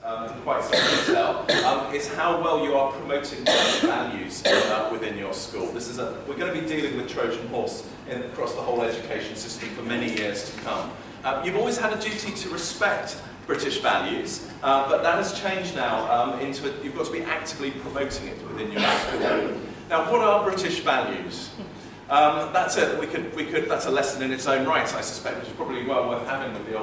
in quite some detail, is how well you are promoting values within your school. We're going to be dealing with Trojan horse across the whole education system for many years to come. You've always had a duty to respect British values, but that has changed now into you've got to be actively promoting it within your school. Now, what are British values? That's a lesson in its own right, I suspect, which is probably well worth having with the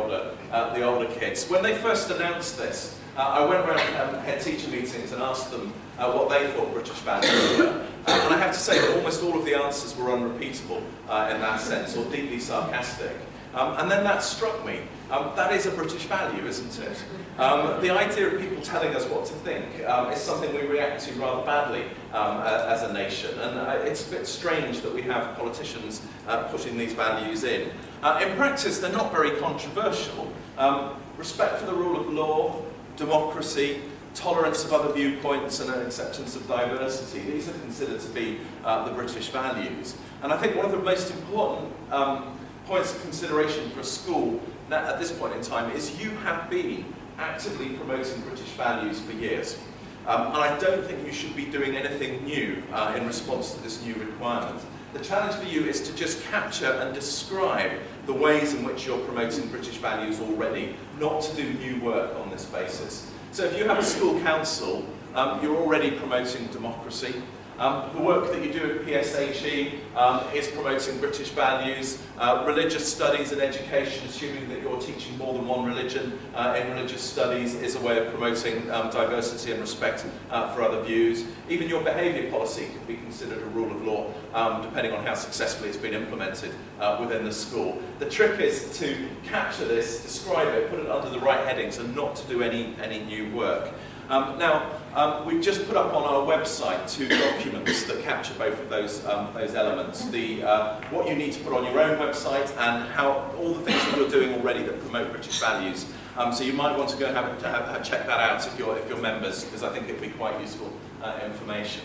older kids. When they first announced this, I went around head teacher meetings and asked them what they thought British values were. And I have to say that almost all of the answers were unrepeatable in that sense, or deeply sarcastic. And then that struck me. That is a British value, isn't it? The idea of people telling us what to think is something we react to rather badly as a nation. And it's a bit strange that we have politicians putting these values in. In practice, they're not very controversial. Respect for the rule of law, democracy, tolerance of other viewpoints and an acceptance of diversity. These are considered to be the British values. And I think one of the most important points of consideration for a school at this point in time is you have been actively promoting British values for years. And I don't think you should be doing anything new in response to this new requirement. The challenge for you is to just capture and describe the ways in which you're promoting British values already, not to do new work on this basis. So if you have a school council, you're already promoting democracy. The work that you do at PSHE is promoting British values, religious studies and education, assuming that you're teaching more than one religion in religious studies, is a way of promoting diversity and respect for other views. Even your behaviour policy can be considered a rule of law, depending on how successfully it's been implemented within the school. The trick is to capture this, describe it, put it under the right headings, and not to do any new work. We've just put up on our website 2 documents that capture both of those elements. What you need to put on your own website and how all the things that you're doing already that promote British values. So you might want to go and check that out if you're members, because I think it'd be quite useful information.